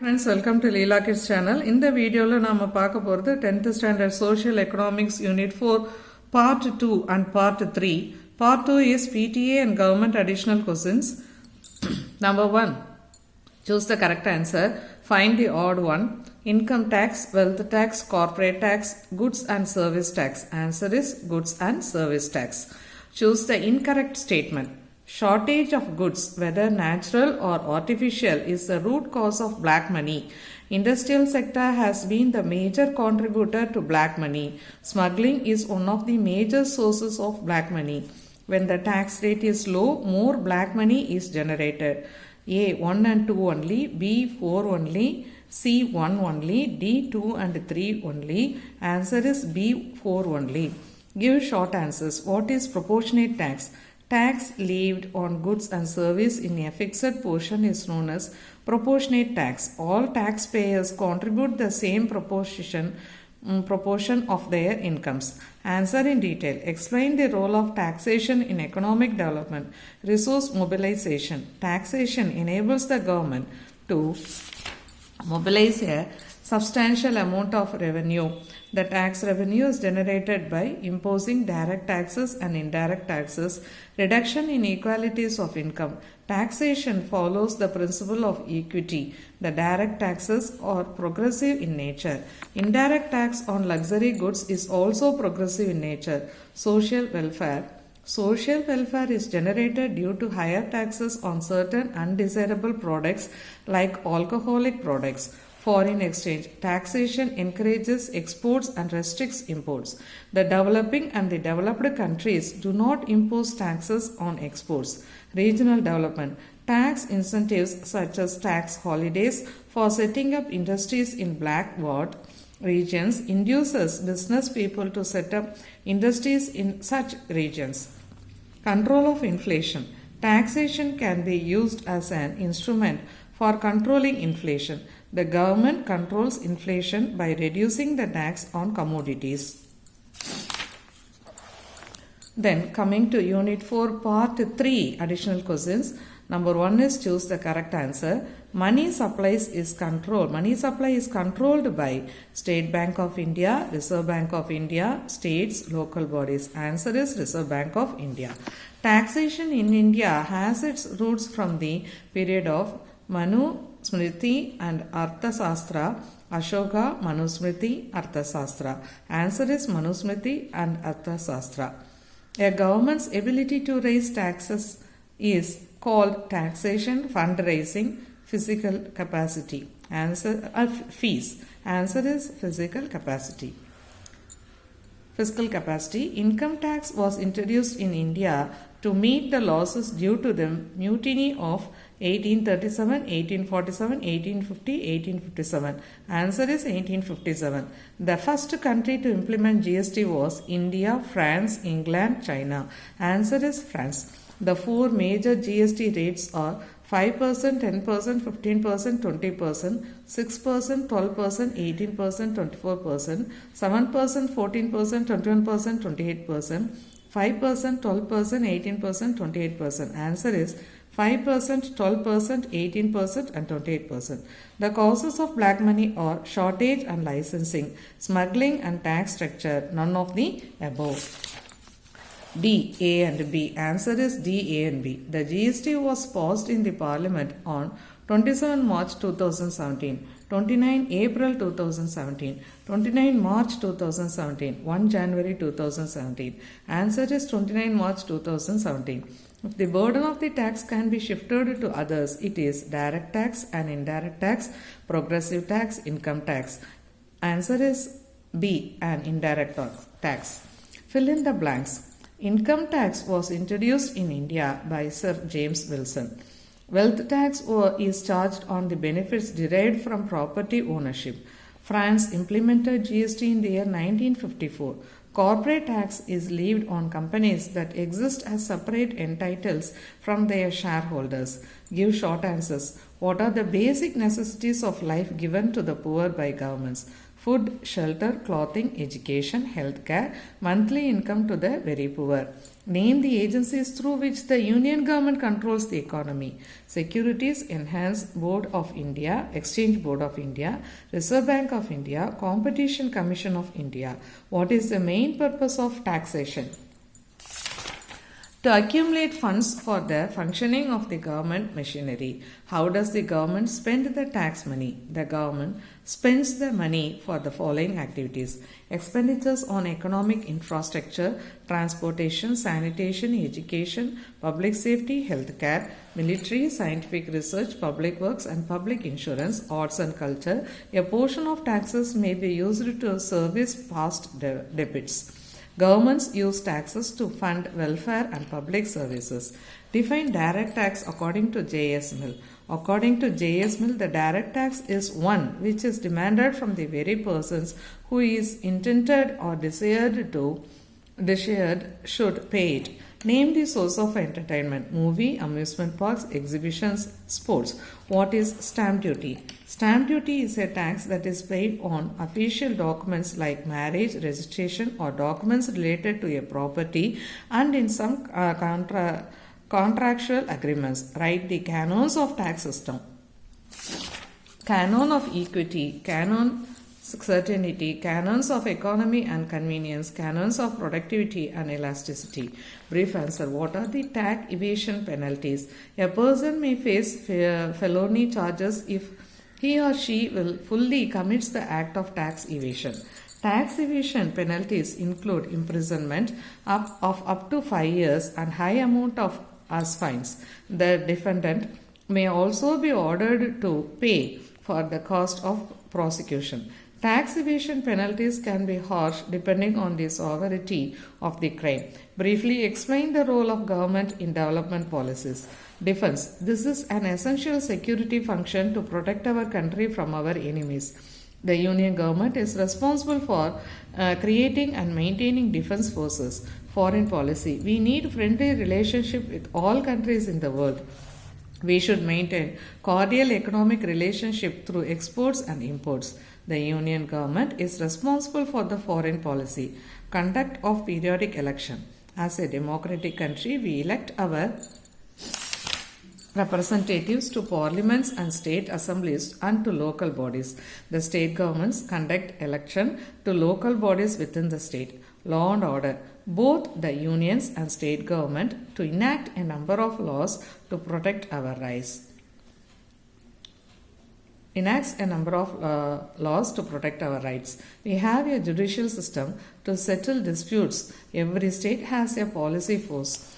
Friends, welcome to Leela Kids channel. In the video la nama paaka poradhu 10th standard social economics unit 4 part 2 and part 3. Part 2 is PTA and government additional questions. Number 1, choose the correct answer. Find the odd one. Income tax, wealth tax, corporate tax, goods and service tax. Answer is goods and service tax. Choose the incorrect statement. Shortage of goods, whether natural or artificial, is the root cause of black money. Industrial sector has been the major contributor to black money. Smuggling is one of the major sources of black money. When the tax rate is low, more black money is generated. A 1 and 2 only, B 4 only, C 1 only, D 2 and 3 only. Answer is B 4 only. Give short answers. What is proportionate tax? Tax levied on goods and service in a fixed portion is known as proportionate tax. All taxpayers contribute the same proportion of their incomes. Answer in detail. Explain the role of taxation in economic development. Resource mobilization. Taxation enables the government to mobilize a substantial amount of revenue. The tax revenue is generated by imposing direct taxes and indirect taxes, reduction in inequalities of income. Taxation follows the principle of equity. The direct taxes are progressive in nature. Indirect tax on luxury goods is also progressive in nature. Social welfare. Social welfare is generated due to higher taxes on certain undesirable products like alcoholic products. Foreign exchange. Taxation encourages exports and restricts imports. The developing and the developed countries do not impose taxes on exports. Regional development. Tax incentives such as tax holidays for setting up industries in backward regions induces business people to set up industries in such regions. Control of inflation. Taxation can be used as an instrument for controlling inflation. The government controls inflation by reducing the tax on commodities. Then coming to Unit 4 Part 3 additional questions. Number 1 is choose the correct answer. Money supply is controlled by State Bank of India, Reserve Bank of India, states, local bodies. Answer is Reserve Bank of India. Taxation in India has its roots from the period of Manu Smriti and Arthasastra. Ashoka, Manusmriti, Arthasastra. Answer is Manusmriti and Arthasastra. A government's ability to raise taxes is called taxation, fundraising, physical capacity. Answer fees. Answer is physical capacity. Fiscal capacity. Income tax was introduced in India to meet the losses due to the mutiny of 1837, 1847, 1850, 1857. Answer is 1857. The first country to implement GST was India, France, England, China. Answer is France. The 4 major GST rates are 5%, 10%, 15%, 20%, 6%, 12%, 18%, 24%, 7%, 14%, 21%, 28%, 5%, 12%, 18%, 28%. Answer is 5%, 12%, 18% and 28%. The causes of black money are shortage and licensing, smuggling and tax structure. None of the above. D, A and B. Answer is D, A and B. The GST was passed in the Parliament on 27 March 2017, 29 April 2017, 29 March 2017, 1 January 2017. Answer is 29 March 2017. If the burden of the tax can be shifted to others, it is direct tax and indirect tax, progressive tax, income tax. Answer is B, and indirect tax. Fill in the blanks. Income tax was introduced in India by Sir James Wilson. Wealth tax is charged on the benefits derived from property ownership. France implemented GST in the year 1954. Corporate tax is levied on companies that exist as separate entities from their shareholders. Give short answers. What are the basic necessities of life given to the poor by governments? food, shelter, clothing, education, healthcare, monthly income to the very poor. Name the agencies through which the Union government controls the economy. Securities Enhance Board of India, Exchange Board of India, Reserve Bank of India, Competition Commission of India. What is the main purpose of taxation? To accumulate funds for the functioning of the government machinery. How does the government spend the tax money? The government spends the money for the following activities: expenditures on economic infrastructure, transportation, sanitation, education, public safety, healthcare, military, scientific research, public works and public insurance, arts and culture. A portion of taxes may be used to service past debits. Governments use taxes to fund welfare and public services. Define direct tax according to J.S. Mill. According to J.S. Mill, the direct tax is one which is demanded from the very persons who is intended or desired should pay it. Name the source of entertainment: movie, amusement parks, exhibitions, sports. What is stamp duty? Stamp duty is a tax that is paid on official documents like marriage, registration, or documents related to a property, and in some contractual agreements. Write the canons of tax system. Canon of equity, canon certainty, canons of economy and convenience, canons of productivity and elasticity. Brief answer: what are the tax evasion penalties? A person may face felony charges if he or she will fully commits the act of tax evasion. Tax evasion penalties include imprisonment of up to 5 years and high amount of as fines. The defendant may also be ordered to pay for the cost of prosecution. Tax evasion penalties can be harsh depending on the severity of the crime. Briefly explain the role of government in development policies. Defense. This is an essential security function to protect our country from our enemies. The Union government is responsible for creating and maintaining defense forces. Foreign policy. We need friendly relationship with all countries in the world. We should maintain cordial economic relationship through exports and imports. The Union government is responsible for the foreign policy. Conduct of periodic election. As a democratic country, we elect our representatives to parliaments and state assemblies and to local bodies. The state governments conduct election to local bodies within the state. Law and order. Both the unions and state government to enact a number of laws to protect our rights. Enacts a number of laws to protect our rights. We have a judicial system to settle disputes. Every state has a policy force.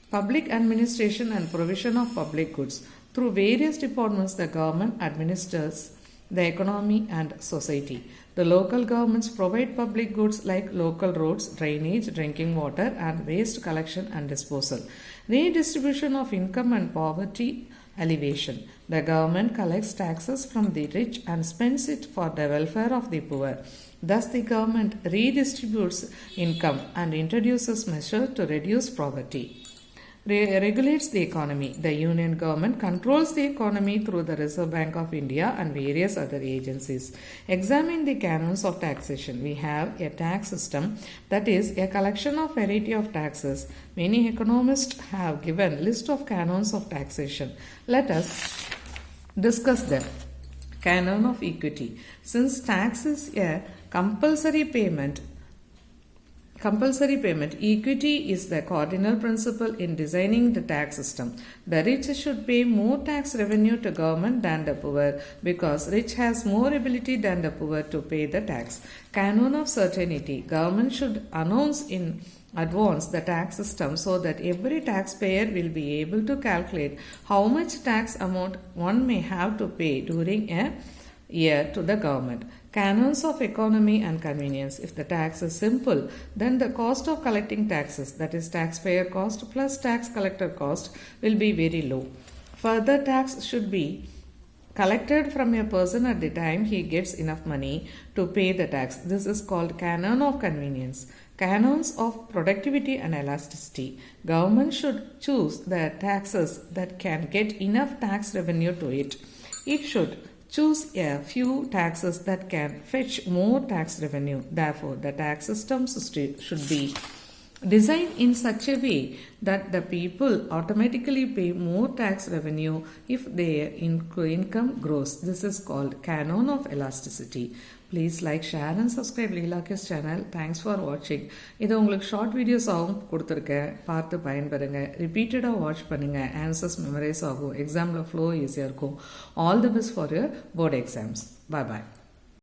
Public administration and provision of public goods. Through various departments, the government administers the economy and society. The local governments provide public goods like local roads, drainage, drinking water, and waste collection and disposal. Redistribution of income and poverty alleviation. The government collects taxes from the rich and spends it for the welfare of the poor. Thus, the government redistributes income and introduces measures to reduce poverty. Regulates the economy. The Union government controls the economy through the Reserve Bank of India and various other agencies. Examine the canons of taxation. We have a tax system that is a collection of variety of taxes. Many economists have given list of canons of taxation. Let us discuss them. Canon of equity. Since tax is a compulsory payment, equity is the cardinal principle in designing the tax system. The rich should pay more tax revenue to government than the poor because rich has more ability than the poor to pay the tax. Canon of certainty. Government should announce in advance the tax system so that every taxpayer will be able to calculate how much tax amount one may have to pay during a year to the government. Canons of economy and convenience. If the tax is simple, then the cost of collecting taxes, that is taxpayer cost plus tax collector cost, will be very low. Further, tax should be collected from a person at the time he gets enough money to pay the tax. This is called canon of convenience. Canons of productivity and elasticity. Government should choose the taxes that can get enough tax revenue to it. It should choose a few taxes that can fetch more tax revenue. Therefore, the tax systems should be designed in such a way that the people automatically pay more tax revenue if their income grows. This is called canon of elasticity. Please like, share and subscribe Leela's channel. Thanks for watching. இது உங்களுக்கு short வீடியோஸாகவும் கொடுத்துருக்கேன், பார்த்து பயன்பெறுங்க. ரிப்பீட்டடாக watch பண்ணுங்கள், answers memorise ஆகும், எக்ஸாமில் flow ஈஸியாக இருக்கும். All the best for your board exams. Bye bye.